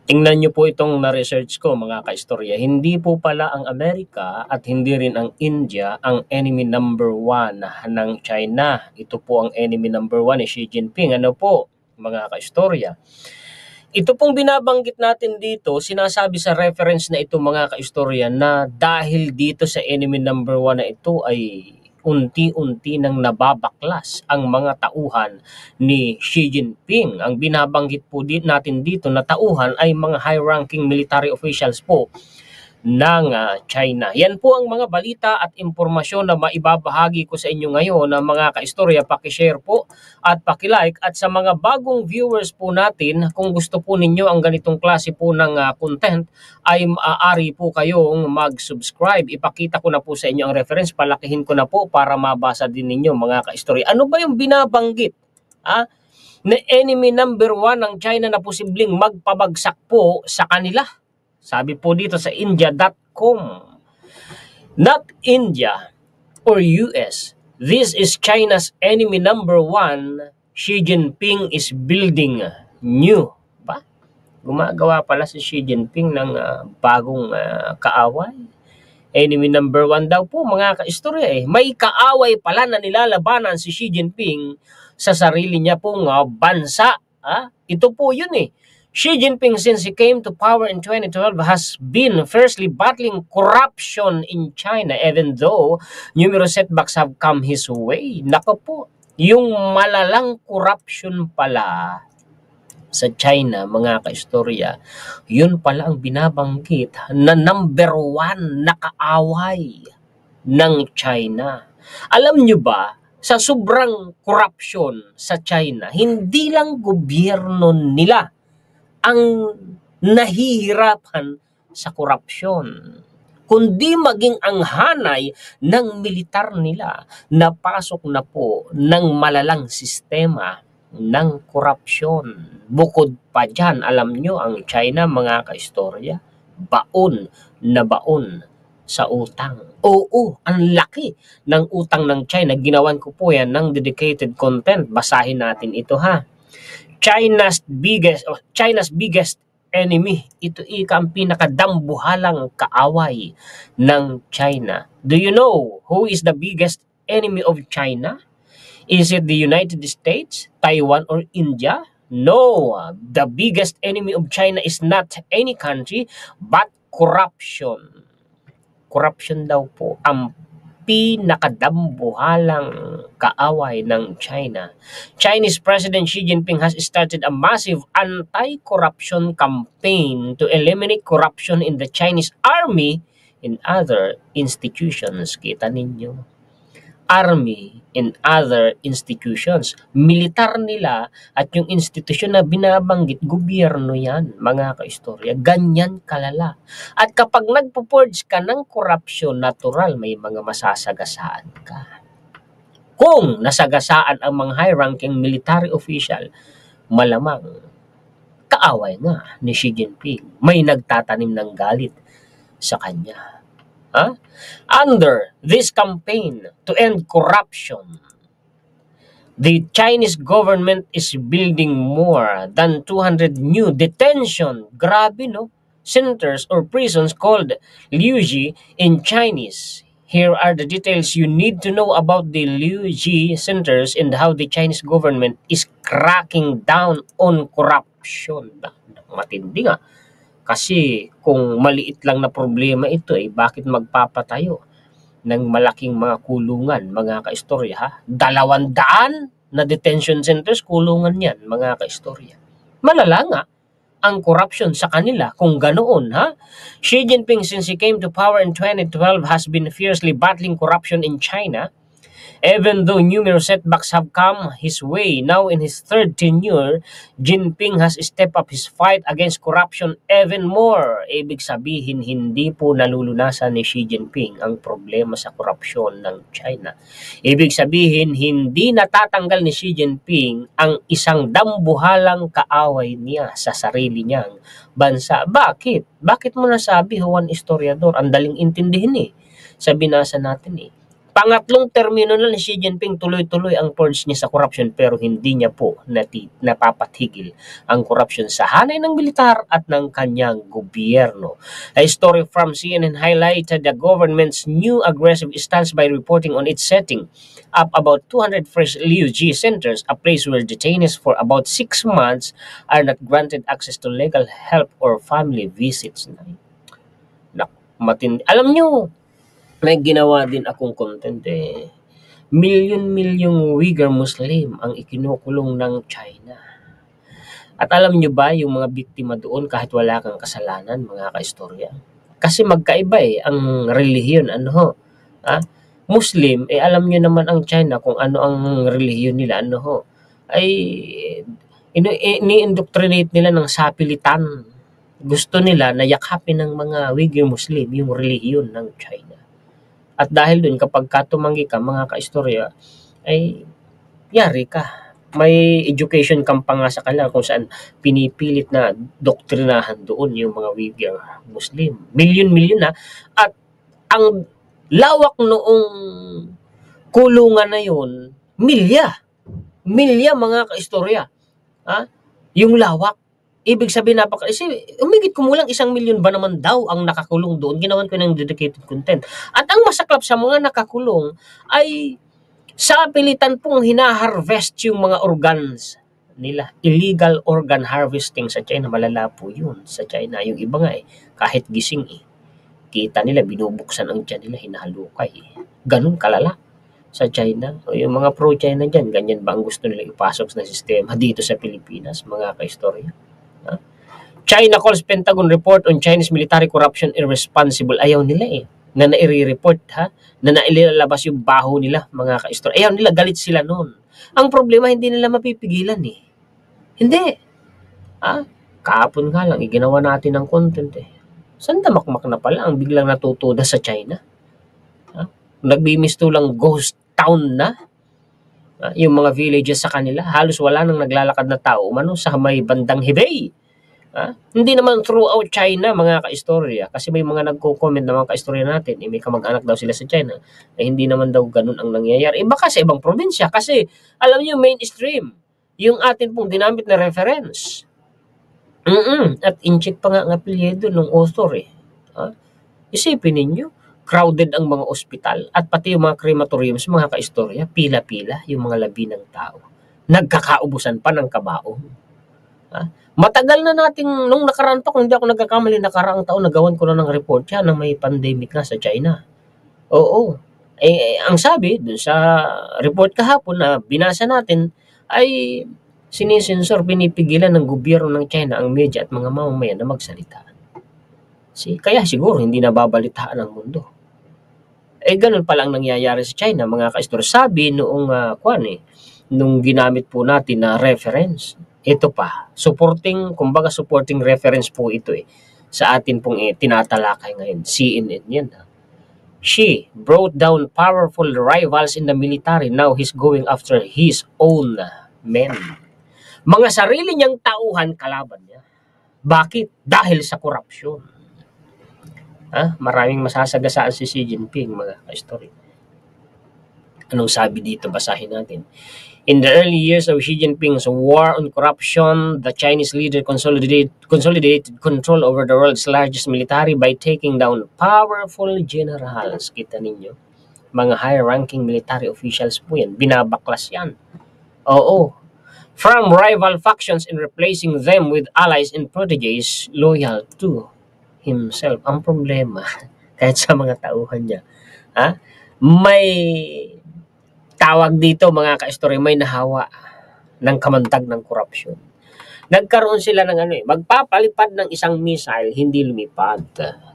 Tingnan niyo po itong na-research ko mga kaistorya. Hindi po pala ang Amerika at hindi rin ang India ang enemy number 1 ng China. Ito po ang enemy number 1 ni Xi Jinping. Ano po mga kaistorya? Ito pong binabanggit natin dito, sinasabi sa reference na ito mga kaistorya na dahil dito sa enemy number 1 na ito ay unti-unti nang nababaklas ang mga tauhan ni Xi Jinping. Ang binabanggit po natin dito na tauhan ay mga high-ranking military officials po ng China. Yan po ang mga balita at impormasyon na maibabahagi ko sa inyo ngayon na mga kaistorya. Pakishare po at pakilike, at sa mga bagong viewers po natin, kung gusto po ninyo ang ganitong klase po ng content ay maaari po kayong mag-subscribe. Ipakita ko na po sa inyo ang reference, palakihin ko na po para mabasa din ninyo mga kaistorya. Ano ba yung binabanggit na enemy number 1 ng China na posibleng magpabagsak po sa kanila? Sabi po dito sa India.com, not India or US. This is China's enemy number 1. Xi Jinping is building new. Ba? Gumagawa pala si Xi Jinping ng bagong kaaway. Enemy number 1 daw po mga kaistorya eh. May kaaway pala na nilalabanan si Xi Jinping sa sarili niya pong bansa. Ito po yun eh. Xi Jinping, since he came to power in 2012, has been fiercely battling corruption in China, even though numerous setbacks have come his way. Nako po, yung malalang corruption pala sa China, mga kaistorya, yun pala ang binabanggit na number 1 na kaaway ng China. Alam nyo ba, sa sobrang corruption sa China, hindi lang gobyerno nila ang nahihirapan sa korupsyon, kundi maging ang hanay ng militar nila na pasok na po ng malalang sistema ng korupsyon. Bukod pa dyan, alam nyo ang China mga kaistorya, baon na baon sa utang. Oo, ang laki ng utang ng China. Ginawan ko po yan ng dedicated content. Basahin natin ito China's biggest enemy. Ito ang pinakadambuhalang kaaway ng China. Do you know who is the biggest enemy of China? Is it the United States, Taiwan, or India? No, the biggest enemy of China is not any country but corruption. Corruption daw po ang pinakadambuhalang kaaway ng China. Chinese President Xi Jinping has started a massive anti-corruption campaign to eliminate corruption in the Chinese army and other institutions. Kita ninyo? Army and other institutions. Militar nila at yung institusyon na binabanggit, gobyerno yan, mga kaistorya. Ganyan kalala. At kapag nagpo-purge ka ng korupsyon, natural may mga masasagasaan ka. Kung nasagasaan ang mga high-ranking military official, malamang kaaway nga ni Xi Jinping. May nagtatanim ng galit sa kanya. Under this campaign to end corruption, the Chinese government is building more than 200 new detention, centers or prisons called Liuji in Chinese. Here are the details you need to know about the Liuji centers and how the Chinese government is cracking down on corruption. Matindi nga. Kasi kung maliit lang na problema ito, bakit magpapatayo ng malaking mga kulungan, mga kaistorya? 200 na detention centers, kulungan yan, mga kaistorya. Malala nga ang corruption sa kanila kung ganoon. Xi Jinping, since he came to power in 2012, has been fiercely battling corruption in China. Even though numerous setbacks have come his way, now in his third tenure, Jinping has stepped up his fight against corruption even more. Ibig sabihin, hindi po nalulunasan ni Xi Jinping ang problema sa korupsyon ng China. Ibig sabihin, hindi natatanggal ni Xi Jinping ang isang dambuhalang kaaway niya sa sarili niyang bansa. Bakit? Bakit mo nasabi, Juan Historiador? Ang daling intindihin sa binasa natin Pangatlong termino na ni Xi Jinping, tuloy-tuloy ang purge niya sa corruption pero hindi niya po napapatigil ang corruption sa hanay ng militar at ng kanyang gobyerno. A story from CNN highlighted the government's new aggressive stance by reporting on its setting up about 200 fresh Liu Ji centers, a place where detainees for about 6 months are not granted access to legal help or family visits. Alam nyo, may ginawa din akong content Milyon-milyong Uyghur Muslim ang ikinukulong ng China. At alam nyo ba yung mga biktima doon kahit wala kang kasalanan, mga kaistorya? Kasi magkaiba ang relihiyon, Muslim, alam nyo naman ang China kung ano ang relihiyon nila, ay ini-indoctrinate nila ng sapilitan. Gusto nila na yakapin ng mga Uyghur Muslim yung relihiyon ng China. At dahil dun, kapag tumanggi ka, mga kaistorya, ay yari ka. May education camp pa nga sa kanila kung saan pinipilit na doktrinahan doon yung mga Uyghur Muslim. Milyon-milyon na. At ang lawak noong kulungan na yun, milya. Milya, mga kaistorya. Yung lawak. Ibig sabihin umigit kumulang 1 milyon ba naman daw ang nakakulong doon. Ginawan ko ng dedicated content. At ang masaklap sa mga nakakulong ay sa pilitan pong hinaharvest yung mga organs nila. Illegal organ harvesting sa China. Malala po yun sa China. Yung iba nga kahit gising kita nila, binubuksan ang tiyan nila, hinahalukay. Ganun kalala sa China. O yung mga pro-China dyan, ganyan ba ang gusto nila ipasok na sistema dito sa Pilipinas, mga kaistorya? China calls Pentagon report on Chinese military corruption irresponsible. Ayaw nila na nai-report na nailalabas yung baho nila, mga kaistorya. Ayaw nila, galit sila noon. Ang problema, hindi nila mapipigilan Hindi. Kahapon nga lang, ginawa natin ng content Sandamakmak na pala ang biglang natutuda sa China. Nagbimisto lang ghost town na. Yung mga villages sa kanila, halos wala nang naglalakad na tao sa may bandang Hebei. Hindi naman throughout China, mga kaistorya, kasi may mga nagko-comment na mga kaistorya natin, may kamag-anak daw sila sa China, hindi naman daw ganun ang nangyayari. Baka sa ibang probinsya, kasi alam niyo mainstream, yung atin pong dinamit na reference. At in-check pa nga ang apelyido ng author Isipin ninyo, crowded ang mga ospital at pati yung mga crematoriums, mga kaistorya, pila-pila yung mga labi ng tao. Nagkakaubusan pa ng kabaong. Matagal na nating, nung nakaraan pa, kung hindi ako nagkakamali, nakaraang taon, nagawan ko na ng report na may pandemic na sa China. Oo. Ang sabi, dun sa report kahapon na binasa natin, ay sinisensor, pinipigilan ng gobyerno ng China ang media at mga mamamayan na magsalita. Kaya siguro hindi nababalitaan ang mundo. Ganun palang nangyayari sa China, mga kaistorya. Sabi noong nung ginamit po natin na reference, ito pa, supporting reference po ito sa atin pong tinatalakay ngayon. CNN yan. Xi brought down powerful rivals in the military. Now he's going after his own men. Mga sarili niyang tauhan kalaban niya. Bakit? Dahil sa korupsyon. Maraming masasagasaan si Xi Jinping, mga ka-story. Anong sabi dito? Basahin natin. In the early years of Xi Jinping's war on corruption, the Chinese leader consolidated control over the world's largest military by taking down powerful generals. Kita ninyo? Mga high-ranking military officials po yan. Binabaklas yan. Oo. From rival factions and replacing them with allies and proteges loyal to himself. Ang problema, kahit sa mga tauhan niya, may tawag dito, mga ka-story, may nahawa ng kamantag ng korupsyon. Nagkaroon sila ng magpapalipad ng isang missile, hindi lumipad.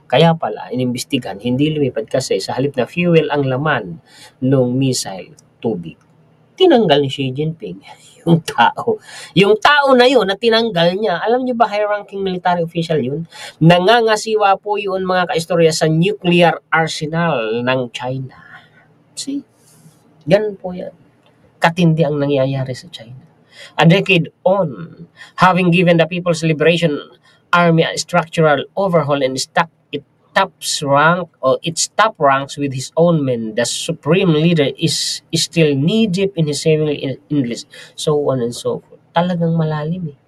Kaya pala, inimbestigan, hindi lumipad kasi sa halip na fuel ang laman ng missile, tubig. Tinanggal ni Xi Jinping yung tao. Yung tao na yun na tinanggal niya, alam niyo ba, high-ranking military official yun? Nangangasiwa po yun, mga ka-istorya, sa nuclear arsenal ng China. See? Ganun po yan. Katindi ang nangyayari sa China. A decade on, having given the People's Liberation Army a structural overhaul and stuck it top ranks with his own men. The supreme leader is still knee deep in his saving English, so on and so forth. Talagang malalim eh.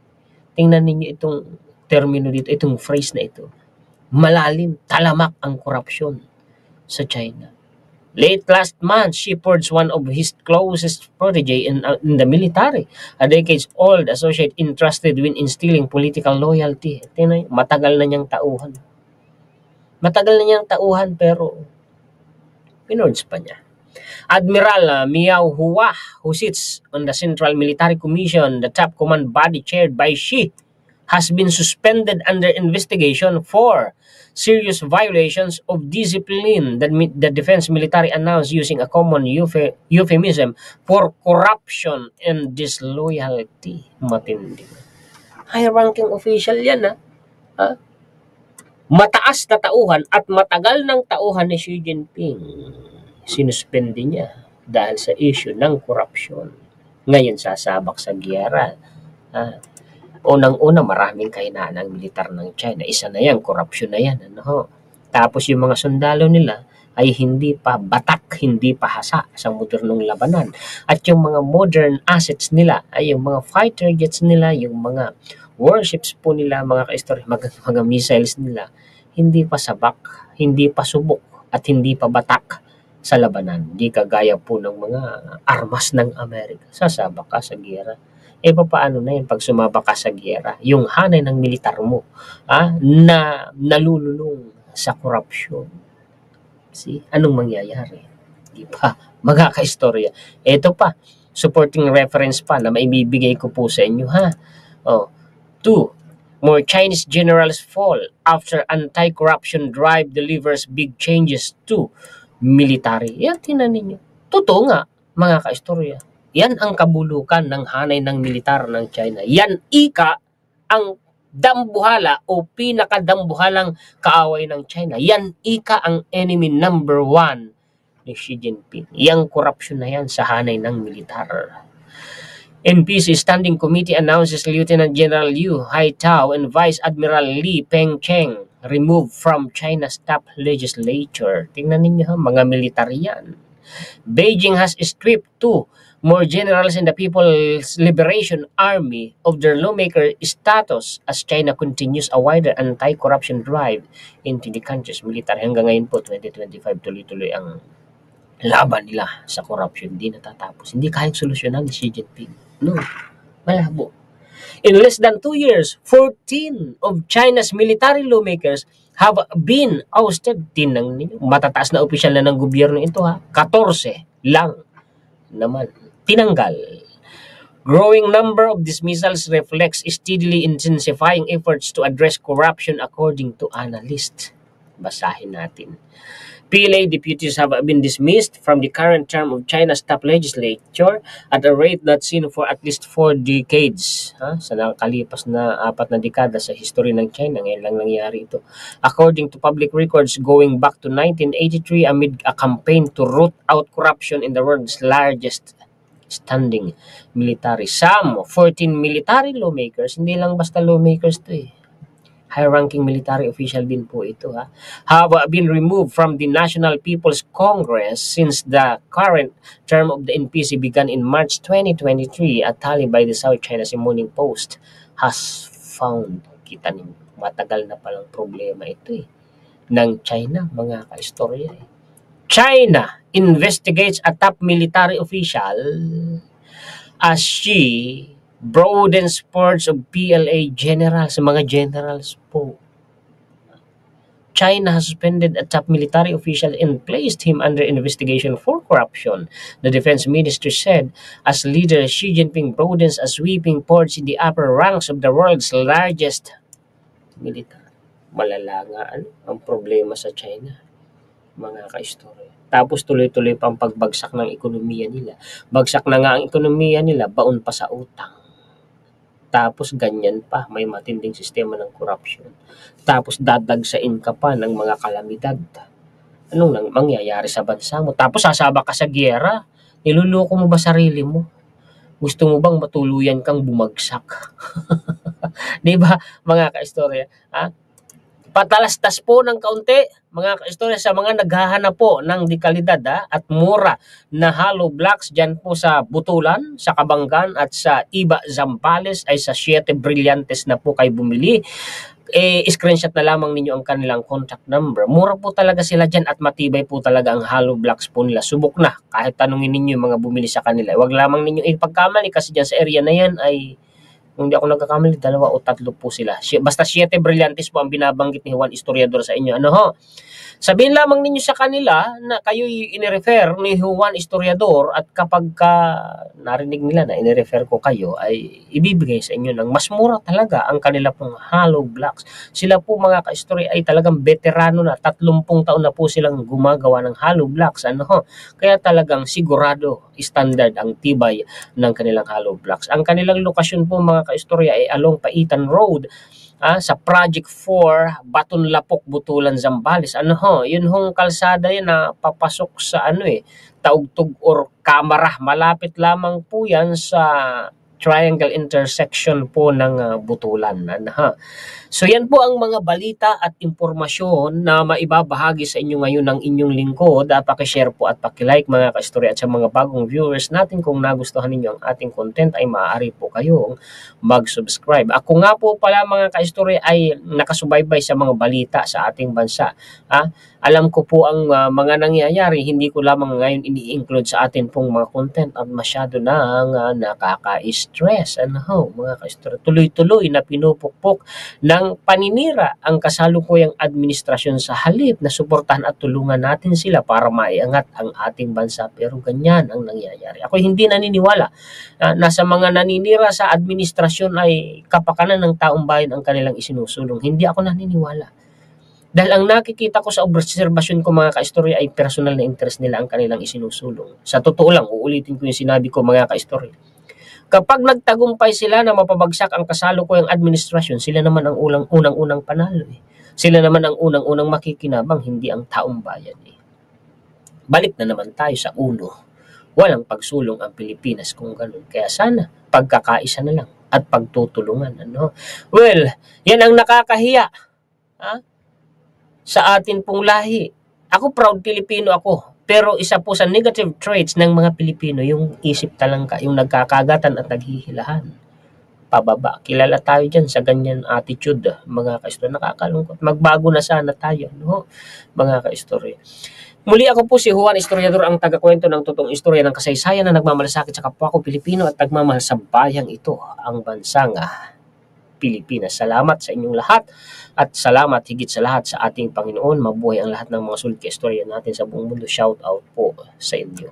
Tingnan ninyo itong termino dito, itong phrase na ito. Malalim, talamak ang korupsyon sa China. Late last month, she purged one of his closest protege in the military, a decades-old associate entrusted with instilling political loyalty. Tingnan, matagal na niyang tauhan. Matagal na niyang tauhan pero pinurge pa niya. Admiral Miao Hua, who sits on the Central Military Commission, the top command body chaired by Xi, has been suspended under investigation for serious violations of discipline that the defense military announced using a common euphemism for corruption and disloyalty. Matindi. High-ranking official yan, ha? Mataas na tauhan at matagal ng tauhan ni Xi Jinping. Sinuspende niya dahil sa issue ng korupsyon. Ngayon sasabak sa giyera. Unang-una, maraming kahinaan ang militar ng China. Isa na yan, korupsyon na yan. Ano? Tapos yung mga sundalo nila ay hindi pa batak, hindi pa hasa sa modernong labanan. At yung mga modern assets nila ay yung mga fighter jets nila, yung mga warships po nila, mga mga missiles nila, hindi pa sabak, hindi pa subok, at hindi pa batak sa labanan. Di kagaya po ng mga armas ng Amerika. Sasabak ka sa giyera. Paano na yun pag sumaba ka sa giyera? Yung hanay ng militar mo na nalululong sa korupsyon. See? Anong mangyayari? Di ba? Magkakaistorya. Ito pa, supporting reference pa na maibibigay ko po sa inyo, ha? 2. More Chinese generals fall after anti-corruption drive delivers big changes to military. Yan, tinan ninyo. Totoo nga, mga kaistorya. Yan ang kabulukan ng hanay ng militar ng China. Yan ika ang dambuhala o pinakadambuhalang kaaway ng China. Yan ika ang enemy number 1 ni Xi Jinping. Yang korupsyon na yan sa hanay ng militar. NPC Standing Committee announces Lieutenant General Liu Haitao and Vice Admiral Li Pengcheng removed from China's top legislature. Tingnan ninyo ha, mga militar yan. Beijing has stripped 2 more generals in the People's Liberation Army of their lawmaker status as China continues a wider anti-corruption drive into the country's military. Hanggang ngayon po, 2025, tuloy-tuloy ang laban nila sa corruption. Hindi natatapos. Hindi kayang solusyonan ni Xi Jinping. No, malabo. In less than 2 years, 14 of China's military lawmakers have been ousted. Tinang ninyo, matataas na opisyal na ng gobyerno ito ha. 14 lang naman tinanggal. Growing number of dismissals reflects steadily intensifying efforts to address corruption according to analysts. Basahin natin. PLA deputies have been dismissed from the current term of China's top legislature at a rate not seen for at least 4 decades. Sa nakakalipas na 4 na dekada sa history ng China, ngayon lang nangyari ito. According to public records going back to 1983 amid a campaign to root out corruption in the world's largest standing military. Some 14 military lawmakers, hindi lang basta lawmakers to high-ranking military official din po ito have been removed from the National People's Congress since the current term of the NPC began in March 2023. A tally by the South China Morning Post has found, kita ninyo, matagal na palang problema ito ng China, mga kaistorya China investigates a top military official as she broadens purge of PLA generals, mga generals po. China has suspended a top military official and placed him under investigation for corruption, the defense minister said, as leader Xi Jinping broadens a sweeping purge in the upper ranks of the world's largest military. Malala nga ang problema sa China, mga kaistorya. Tapos tuloy-tuloy pang pagbagsak ng ekonomiya nila. Bagsak na nga ang ekonomiya nila, baon pa sa utang. Tapos ganyan pa, may matinding sistema ng corruption. Tapos dadagsain ka pa ng mga kalamidad. Anong nang mangyayari sa bansa mo? Tapos sasaba ka sa giyera. Niluloko mo ba sarili mo? Gusto mo bang matuluyan kang bumagsak? Di ba, mga kaistorya? Patalastas po ng kaunti, mga kaistorya, sa mga naghahanap po ng dekalidad at mura na hollow blocks dyan po sa Butulan, sa Kabanggan at sa Iba Zambales ay sa 7 Brillantes na po kayo bumili. Screenshot na lamang ninyo ang kanilang contact number. Mura po talaga sila dyan at matibay po talaga ang hollow blocks po nila. Subok na, kahit tanungin ninyo yung mga bumili sa kanila. Huwag lamang ninyo ipagkamali kasi dyan sa area na yan ay, kung hindi ako nagkakamali, 2 o 3 po sila. Basta 7 Brillantes po ang binabanggit ni Juan Historiador sa inyo. Ano ho? Sabihin lamang ninyo sa kanila na kayo'y inirefer ni Juan Historiador at kapag narinig nila na inirefer ko kayo ay ibibigay sa inyo ng mas mura talaga ang kanila pong hollow blocks. Sila po mga kaistorya ay talagang veterano na, 30 taon na po silang gumagawa ng hollow blocks. Ano ho? Kaya talagang sigurado, standard ang tibay ng kanilang hollow blocks. Ang kanilang lokasyon po mga kaistorya ay along Paitan Road, sa Project 4, Baton Lapok, Butulan, Zambales. Ano ho, yun hong kalsada yan na papasok sa Taugtog or Kamara. Malapit lamang po yan sa triangle intersection po ng Butulan. Ano ha? So yan po ang mga balita at impormasyon na maibabahagi sa inyo ngayon ng inyong lingkod. Pakishare po at pakilike mga kaistorya, at sa mga bagong viewers natin, kung nagustuhan ninyo ang ating content ay maaari po kayong mag-subscribe. Ako nga po pala mga kaistorya ay nakasubaybay sa mga balita sa ating bansa. Alam ko po ang mga nangyayari, hindi ko lamang ngayon ini-include sa atin pong mga content at masyado nang nakaka-stress. Ano ho, mga kaistorya, tuloy-tuloy na pinupukpok ng paninira ang kasalukuyang administrasyon sa halip na suportahan at tulungan natin sila para maiangat ang ating bansa. Pero ganyan ang nangyayari. Ako hindi naniniwala na sa mga naninira sa administrasyon ay kapakanan ng taong bayan ang kanilang isinusulong. Hindi ako naniniwala. Dahil ang nakikita ko sa obserbasyon ko mga kaistorya ay personal na interest nila ang kanilang isinusulong. Sa totoo lang, uulitin ko yung sinabi ko mga kaistorya. Kapag nagtagumpay sila na mapabagsak ang kasalukuyang administrasyon, sila naman ang unang-unang panalo. Sila naman ang unang-unang makikinabang, hindi ang taong bayan. Balik na naman tayo sa uno. Walang pagsulong ang Pilipinas kung ganun. Kaya sana, pagkakaisa na lang at pagtutulungan. Well, yan ang nakakahiya. Sa atin pong lahi. Ako proud Pilipino ako. Pero isa po sa negative traits ng mga Pilipino, yung isip talangka, yung nagkakagatan at naghihilahan. Pababa. Kilala tayo dyan sa ganyan attitude, mga kaistorya. Nakakalungkot. Magbago na sana tayo, mga kaistorya. Muli ako po si Juan Historiador, ang tagakwento ng totoong istorya ng kasaysayan na nagmamalasakit sa kapwa ko Pilipino at nagmamahal sa bayang ito, ang bansang Pilipinas. Salamat sa inyong lahat at salamat higit sa lahat sa ating Panginoon. Mabuhay ang lahat ng mga sulit ka istorya natin sa buong mundo. Shout out po sa inyo.